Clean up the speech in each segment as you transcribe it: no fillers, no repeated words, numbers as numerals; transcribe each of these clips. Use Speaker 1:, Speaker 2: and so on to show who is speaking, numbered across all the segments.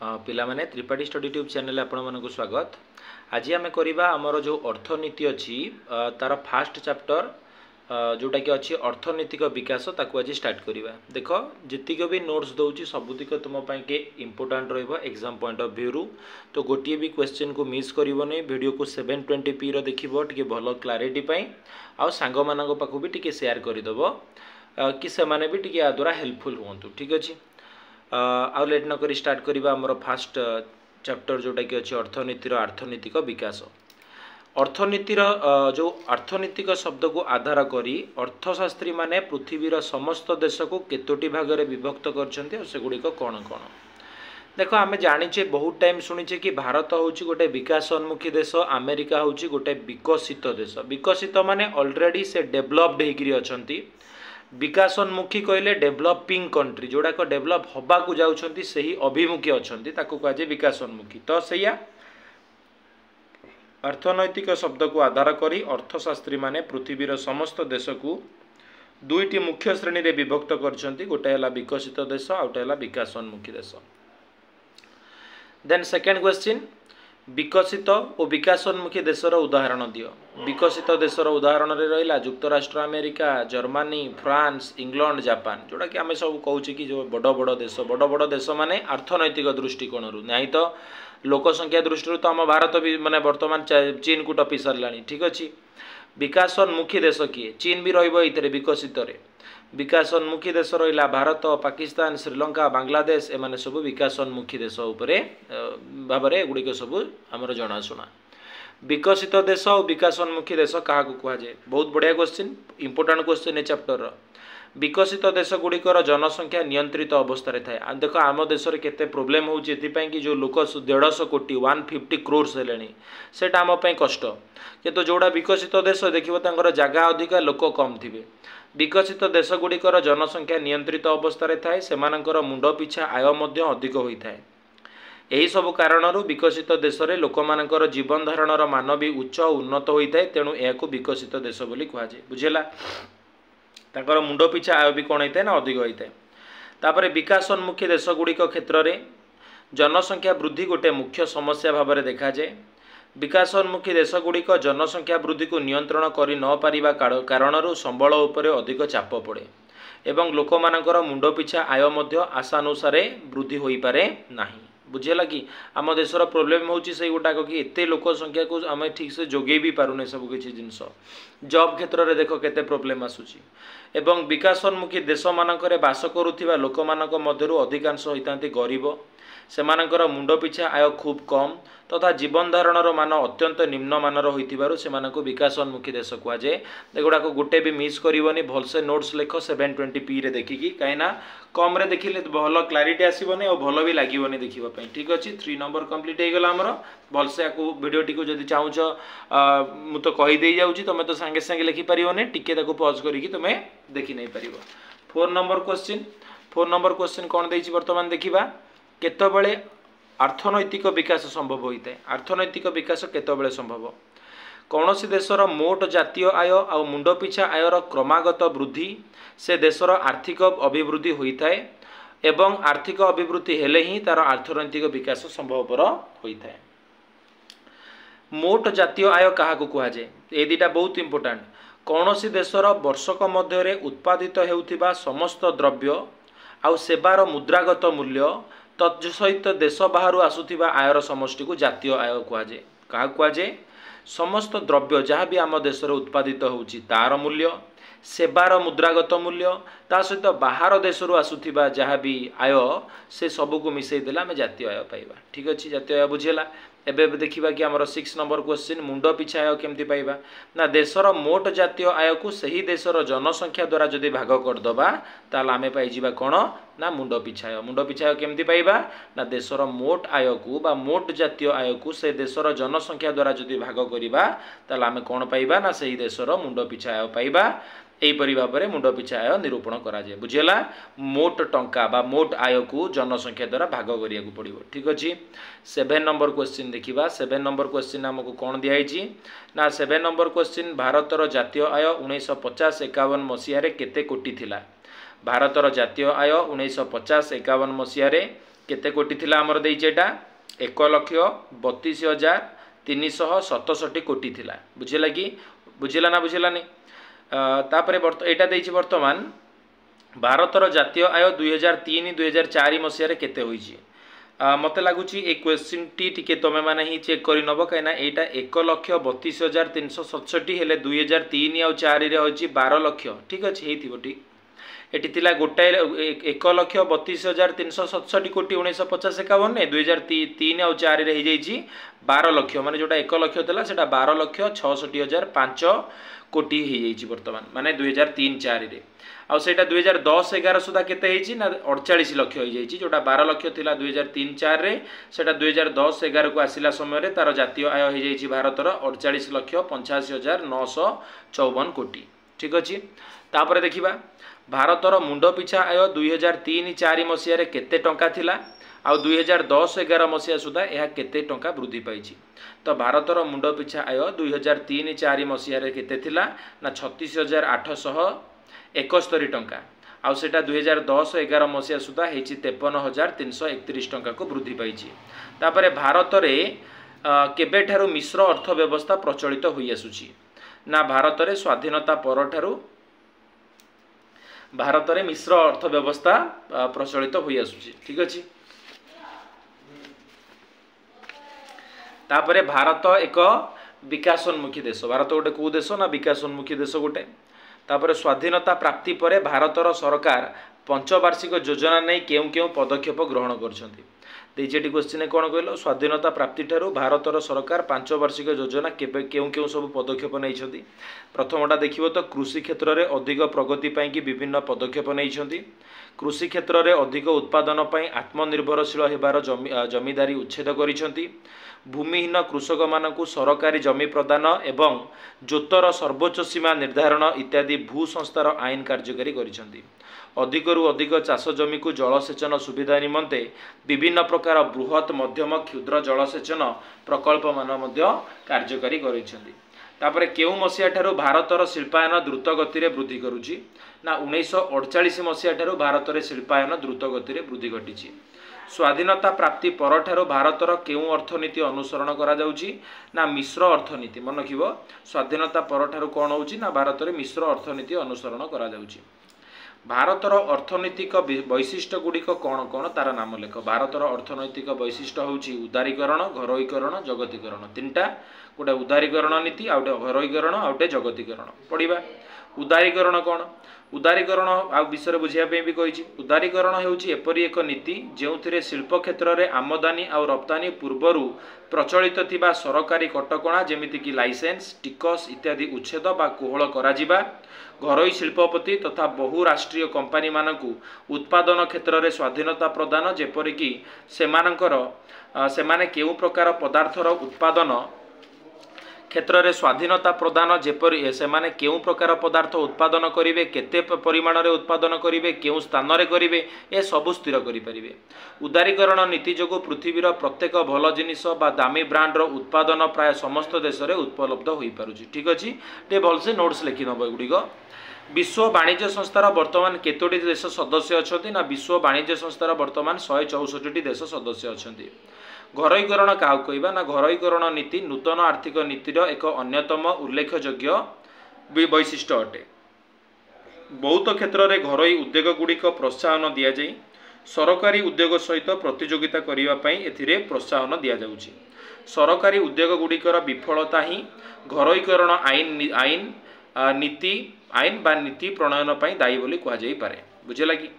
Speaker 1: पिला माने Tripathi study tube channel आपण मानक स्वागत। आज आम करवा आमर जो अर्थनीति अच्छी तार फास्ट चैप्टर जोटा कि अच्छी अर्थनैतिक विकास ताकू आज स्टार्ट करवा। देख जीक भी नोट्स दूसरी सबुतिक तुम के important exam point of view रु। तो गोटे भी क्वेश्चन को मिस करनी वीडियो को 720p देखो टे भल क्लारिटी आउ सांग मान पाखु भी टे शेयर करदेव कि से माने भी टे द्वारा हेल्पफुल हूँ। ठीक अच्छे आउ लेट न करी स्टार्ट करवा आमर फास्ट चैप्टर जोटा कि अच्छे अर्थनीतिर अर्थनैतिक विकास। अर्थनीतिर जो अर्थनैतिक शब्द को आधार करी अर्थशास्त्री माने पृथ्वीर समस्त देश को केतोटी भाग में विभक्त करगुड़िक कौन कौन देख आम जाचे बहुत टाइम शुणीचे कि भारत हूँ गोटे विकासोन्मुखी देश, अमेरिका हूँ गोटे विकसित देश। विकसित माने ऑलरेडी से डेभलप्ड होकरी अछंती, विकासोन्मुखी कहले डेभलपिंग कंट्री जोड़ाक डेभलप हवा को जाउछंती सही अभिमुखी अछंती ताकू कहे विकासोन्मुखी। तो सैया अर्थनैतिक शब्द को आधार करी अर्थशास्त्री माने पृथ्वीर समस्त देश को दुईटी मुख्य श्रेणी रे विभक्त करछंती, गोटे है विकसित देश आ गोटे है विकासोन्मुखी देश। देन सेकेंड क्वेश्चन, विकसित और विकासोन्मुखी देशर उदाहरण दियो। विकसित देशर उदाहरण रे रहिला युक्तराष्ट्र America, Germany, France, England, Japan, जोड़ा कि आम सब कहूँ कि जो बड़ बड़ देश माने अर्थनैतिक दृष्टिकोण नहीं तो लोक संख्या दृष्टि तो आम भारत भी माने वर्तमान चीन को टपी सारा। ठीक अच्छे विकासोन्मुखी देश किए चीन भी रही विकसित रे। विकासोन्मुखी देश रहा भारत, पाकिस्तान, श्रीलंका, बांग्लादेश एमाने सब विकासोन्मुखी देश उपरे भाव गुड़िक सब आमर जनाशुना। विकसित देश और विकासोन्मुखी देश क्या कहुए बहुत बढ़िया क्वेश्चन, इंपोर्टेंट क्वेश्चन है चैप्टर। विकसित देश गुड़िकर जनसंख्या नियंत्रित अवस्था थाए। देख आम देश में केते प्रोब्लेम होउछि कि जो लोक 150 कोटी 150 क्रोर्स हेलेनी सेटा आम कष्ट, किंतु जोड़ा विकसित देश देखिबो तांकर जगह अधिका लोक कम थिबे। विकसित देश गुड़िकर जनसंख्या नियंत्रित अवस्था थाए, सेमानकर मुंड पिछा आय मध्य अधिक होइथाए। यही सब कारणरू विकसित देश में लोक मानकर जीवन धारणर मान भी उच्च उन्नत होता है, तेणु यह विकसित देश बोली कहुए। बुझेला ताकर मुंड पिछा आय भी कौन होता है ना अधिक होता है। तापर विकासोन्मुखी देश गुड़िक क्षेत्र में जनसंख्या वृद्धि गोटे मुख्य समस्या भाव में देखा जाए। विकासोन्मुखी देश गुड़िक जनसंख्या वृद्धि को नियंत्रण करि न पारिबा कारणरू संबल उपरे अधिक चाप पड़े एवं लोक मानकर मुंड पिछा आय मध्य आशानुसार वृद्धि होई पारे नाही। बुझेला कि आम देशर प्रोब्लेम होची से गुटाक कि एते लोक संख्या को आम ठीक से जोगे भी पारुने सब किसी जिनस। जॉब क्षेत्र में देख केते प्रोब्लेम आसुची एवं विकासोन्मुखी देश मानकरे बास करुथिबा लोक मानक मध्यरु अधिकांश होइतांती गरीब, सेमानकर मुंड पिछा आय खूब कम तथा जीवन धारणर मान अत्यंत निम्न मानर होइतिबारु सेमानकु विकासोन्मुखी देश कहुए। एगुड़ाक गोटे भी मिस करनी, भलसे नोट्स लेख 720p रे देखिकी, कहीं कम रे देखिले भल क्लारिटी आसबनी और भल भी लगे देखापी। ठीक अच्छे 3 नंबर कंप्लीट हो गला आमर। भलसे आपको वीडियोटी को जब चाहूच मु तो कहीदे जाऊँगी, तुम तो सांगे सांगे लिखिपारे टिके पॉज करके तुम्हें देखी नहीं पार। 4 नंबर क्वेश्चन कौन देछि वर्तमान देखिबा, केतबेले अर्थनैतिक विकास संभव होता है। अर्थनैतिक विकास केतबेले संभव, कौन सी देशर मोट जातीय आय और मुंड पिछा आयर क्रमागत वृद्धि से देशर आर्थिक अभिवृद्धि होता है एवं आर्थिक अभिवृद्धि हेले ही तार अर्थनैतिक विकास संभवपर होता है। मोट जातीय आय क्या कहुए ये दुटा बहुत इंपोर्टेंट। कौन सी देशर वर्षक मध्य उत्पादित होउथिबा समस्त द्रव्य आउ सेवार मुद्रागत मूल्य तत्सहित देश बाहर आसुथिबा आयर समष्टि को जातीय आय कहुए। क्या कहुए समस्त द्रव्य जहाँ भी आम देश उत्पादित होउछि तार मूल्य, सेवार मुद्रागत मूल्य, ता सहित बाहर देशरू आसुथिबा जहाँ भी आय से सबको मिसई देला आम जातीय आय पाइबा। ठीक अच्छे जातीय आय बुझेला। एबे देखिबा कि आमर 6 नंबर क्वेश्चन, मुंड पिछा आय केमती पाइबा ना देशर मोट जातीय आय को सही देशर जनसंख्या द्वारा जदि भाग करदबा ताल आमे पाइजिबा कोन ना मुंड पिछा आय। मुंड पिछा आय केमती पाइबा ना देशर मोट आय को बा मोट जातीय आय को से देशर जनसंख्या द्वारा जदि भाग करिबा ताल आमे कोन पाइबा ना सही देशर मुंड पिछा आय पाइबा। एहीपरि भाव में मुंड पिछा आय निरूपण करा जाए। बुझेला मोट टंका बा मोट आय को जनसंख्या द्वारा भाग करिया को पड़िबो। ठीक अच्छे 7 नंबर क्वेश्चन देखिबा। 7 नंबर क्वेश्चन हमको कौन दिखाई ना 7 नंबर क्वेश्चन, भारतर जातीय आय 1950-51 मसीह केते कोटी थिला। भारतर जातीय आय 1950-51 मसीह केते कोटी थिला हमर देइचे एटा 1,32,367 कोटी थिला बुझिला कि बुझिला ना बुझिलानी तापरे एटा देइचे वर्तमान भारतर जातीय आय 2003-2004 मसीह रे केते होईची मत लगुच ये क्वेश्चन टी तुम मैंने ही चेक कर नब कहीं यहाँ 1,32,367 हेले 2003 आउ 4 होची 12 लक्ष ठीक अच्छे हो ठीक एटी थिला गोटाए 1,32,367 कोटी 1950-51 2003 आउ 4 हो जाइए 12 लक्ष माने जोटा 1 लक्ष था से 12,66,005 कोटी हो जाइए बर्तमान माने 2003-4 आउ सेटा 2010-11 सुधा केते हेची ना 48 लक्ष हो जाइए जोटा 12 लक्ष थिला 2003-4 रे सेटा 2010-11 को आसिला समय रे तार जातीय आय हो जाइए भारतर 48,85,954 कोटी ठीक अच्छे तापर देखिबा भारतर मुंड पिछा आय 2003-4 मसीह रे केते टंका थिला आउ 2010-11 मसीहा सुधा यह केते टंका वृद्धि पाइछि तो भारतर मुंड पिछा आय 2003-4 मसीह रे केते थिला ना 36,871 टंका आउ सेटा 2010-11 मसीहा सुधा हेछि 53,331 टंका को वृद्धि पाइछि तापरे भारत रे केबे ठारू मिश्र अर्थव्यवस्था प्रचलित होई आसुछि ना भारत रे स्वाधीनता परठारू भारत रे मिश्र अर्थव्यवस्था प्रचलित होई आसुछि ठीक अछि तापरे भारत एक विकासोन्मुखी देश भारत गोटे कौ देश ना विकासोन्मुखी देश गोटे तापरे स्वाधीनता प्राप्ति परे भारतर सरकार पंचवार्षिक योजना नहीं केउ केउ पदक्षेप ग्रहण करछंती देजेटी क्वेश्चन कौन कहल स्वाधीनता प्राप्ति ठारू भारतर सरकार 5 वार्षिक योजना केउ केउ सब पदक्षेप नहीं प्रथमटा देखिबो तो कृषि क्षेत्र में अधिक प्रगति पाई कि विभिन्न पदक्षेप नहीं कृषि क्षेत्र में अधिक उत्पादन पाई आत्मनिर्भरशील होबार जमीदारी उच्छेद करिसेंती भूमिहीन कृषक मानकु सरकारी जमी प्रदान एवं जोतर सर्वोच्च सीमा निर्धारण इत्यादि भू संस्थार आईन कार्यकारी करिसेंती अधिकरू अधिक चाष जमी को जलसेचन सुविधा निमंते विभिन्न प्रकार बृहत मध्यम क्षुद्र जलसेचन प्रकल्प मान कार्यकारी करिसेंती तापरे केउ मसीहा ठारू भारतर शिल्पायन द्रुत गति रे वृद्धि करुछि ना 1948 मसीहा ठारू भारत रे शिल्पायन द्रुत गति रे वृद्धि घटिछि स्वाधीनता प्राप्ति परठारू भारतर केउ अर्थनीति अनुसरण करा जाउछि ना मिश्र अर्थनीति मन रखिबो स्वाधीनता परठारू कोन होउछि ना भारत रे मिश्र अर्थनीति अनुसरण करा जाउछि भारतर अर्थनैतिक वैशिष्ट्य गुड़िक कौन कौन तार नाम लेख भारतर अर्थनैतिक वैशिष्ट्य होउछि उदारीकरण घरोईकरण जगतीकरण तीनटा गोटे उदारीकरण नीति आउटे घरोईकरण आउटे जगतीकरण पढ़िबा उदारीकरण कौन उदारीकरण आ विषय बुझिया पे भी कहिछि उदारीकरण हेउछि एपरि एक नीति जेउथिरे शिल्प क्षेत्र रे आमदानी आ रप्तानी पूर्वरु प्रचलित थिबा सरकारी कटकणा जेमिति कि लाइसेंस टिकस इत्यादि उच्छेद बा कोहळ कराजिबा घरोई शिल्पपति तथा बहुराष्ट्रीय कंपनी मानकु उत्पादन क्षेत्र में स्वाधीनता प्रदान जेपरिकी सेमाने केउ प्रकार पदार्थर उत्पादन क्षेत्र में स्वाधीनता प्रदान जेपरि सेमाने केउ प्रकार पदार्थ उत्पादन करिवे केते परिमाण रे उत्पादन करिवे केउ स्थान रे करिवे ए सब स्थिर करि परिवे उदारीकरण नीति जोगु पृथ्वीर प्रत्येक भल जिनिस बा दामी ब्रांड रो उत्पादन प्राय समस्त देश रे उपलब्ध होई पारुछि ठीक अछि ते भलसे नोट्स लिखि नबो गुडिको विश्व वाणिज्य संस्थार वर्तमान केतोटी देश सदस्य अछंती ना विश्व वाणिज्य संस्थार वर्तमान 164 देश सदस्य अछंती घरोईकरण क्या कहवा ना घरोईकरण नीति नूतन आर्थिक नीतिर एक अन्यतम उल्लेखयोग्य वैशिष्ट्य अटे बहुत क्षेत्र में घरोई उद्योग गुड़िक प्रोत्साहन दि जाए सरकारी उद्योग सहित प्रतियोगिता करने एथिरे प्रोत्साहन दि जाउछि सरकारी उद्योग गुड़िकर विफलता ही घरोईकरण आईन बा नीति प्रणयन पर दायी बोली कहुई पारे बुझे कि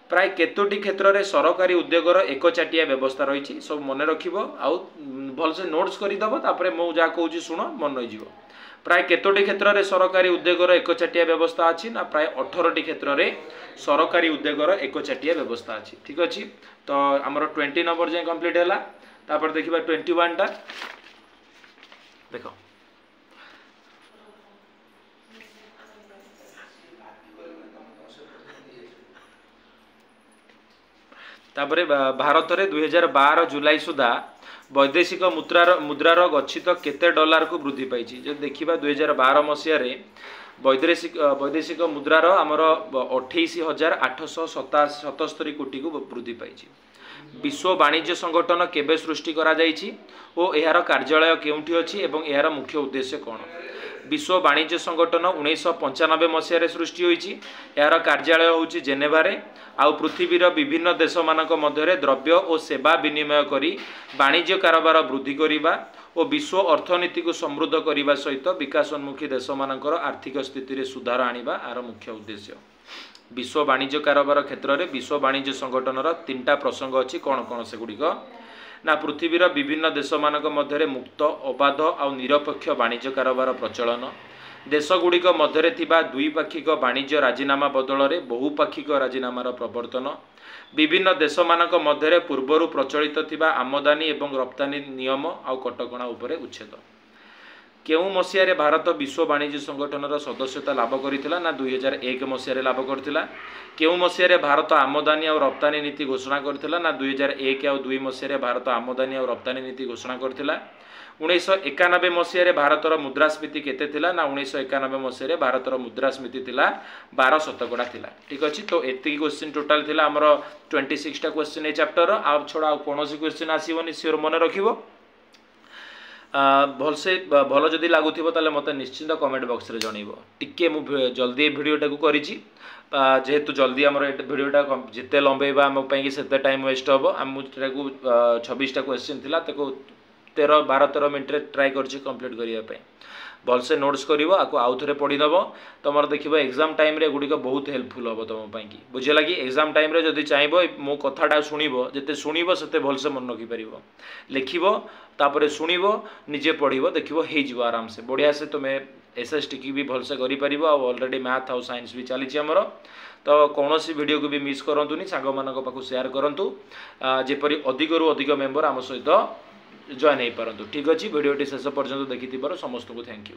Speaker 1: प्राय केतोटी क्षेत्र में सरकारी उद्योगर एकचाटिया व्यवस्था रही सब मन रखिब आउ भलसे नोट्स करदेव तापर मु जहाँ कहूँ शुण मन रही प्राय केतोटी क्षेत्र में सरकारी उद्योगर एकचाटिया व्यवस्था अच्छी ना प्राय 18टी क्षेत्र में सरकारी उद्योगर एकचाटिया व्यवस्था अच्छी ठीक अच्छे तो आमर 20 नंबर जाए कंप्लीट है तापर देखा 21 टा देख तापरे भारत में 2012 जुलाई सुधा वैदेशिक मुद्रार गच्छित केते डॉलर को वृद्धि पाई जो देखा 2012 मसीह वैदेशिक मुद्रार आमर 28,877 कोटी को वृद्धि पाई। विश्व वाणिज्य संगठन केबे सृष्टि करा जाइछि ओ एहार कार्यालय केउंठी अछि एवं एहार मुख्य उद्देश्य कौन। विश्व वाणिज्य संगठन 1995 मसीह सृष्टि होइछि। एहार कार्यालय होउछि जेनेभारे। आउ पृथ्वीर विभिन्न देश मानक मध्य द्रव्य और सेवा विनिमय करी वाणिज्य कारोबार वृद्धि करिबा और विश्व अर्थनीति को समृद्ध करने सहित विकासोन्मुखी देश मानकर आर्थिक स्थिति रे सुधार आनिबा आर मुख्य उद्देश्य। विश्व वाणिज्य कारोबार क्षेत्र में विश्व वाणिज्य संगठन 3टा प्रसंग अच्छी कौन कौन से गुड़िक ना पृथ्वीर विभिन्न देश मानक मध्य मुक्त अबाध आउ निरपेक्ष वाणिज्य कारोबार प्रचलन, देशगुड़िक मध्य द्विपाक्षिक वाणिज्य राजीनामा बदल में बहुपाक्षिक राजीनामार प्रवर्तन, विभिन्न देश मानक मध्य पूर्वर प्रचलित थिबा आमदानी एवं रप्तानी नियम आउ कटकणा उपरे उच्छेद। केउ मसीह भारत विश्व वाणिज्य संगठन सदस्यता लाभ करथिला ना 2001 मसीह लाभ करथिला। केउ मसीह भारत आमदानी और रप्तानी नीति घोषणा करथिला ना 2001 और 2 मसीह भारत आमदानी और रप्तानी नीति घोषणा करथिला। 1991 मसीह भारतर मुद्रास्फीति केते थिला ना 1991 मसीह भारतर मुद्रास्फीति थिला 12% थिला। ठीक अछि। तो एति क्वेश्चन टोटल थिला हमर 26 टा क्वेश्चन ए चैप्टर। आ छोड़ा कोनोसी क्वेश्चन आसीबोनी सियोर मन रखिबो। भलसे भल जदि लगुथिबो ताले मते निश्चित कमेंट बॉक्स रे जणैबो। टिके मु जल्दी वीडियोटा को करिछि जेहेतु जल्दी आमर वीडियोटा जिते लंबेबा आम पई सेते टाइम वेस्ट हबो। आम मुटाको 26 टा क्वेश्चन थिला ताको 12-13 मिनट रे ट्राई करछि कंप्लीट करिया पई। भलसे नोट्स करिवो आको आउ थरे पढि दबो तमर देखिबो एग्जाम टाइम रे गुडी को बहुत हेल्पफुल हबो तम पई की। बुझिला कि एग्जाम टाइम रे जदि चाहबो मो कथाटा सुनिबो जते सुनिबो सेते भलसे मन रखि परिबो। लिखिबो तापरे सुनिबो निजे पढिबो देखिबो हेइ जिवो आराम से बढ़िया से तुमे एसएसटी की भी भलसे करि परिबो। आ ऑलरेडी मैथ और साइंस भी चली हमर। तो कौनसी वीडियो को भी मिस करंतुनी सांग मानक पाखु शेयर करंतु जेपरि अधिकरु अधिक मेंबर आम सहित जॉइन हो पारंतु। ठीक अछि। वीडियोटी शेष पर्यंत देखि समस्त को थैंक यू।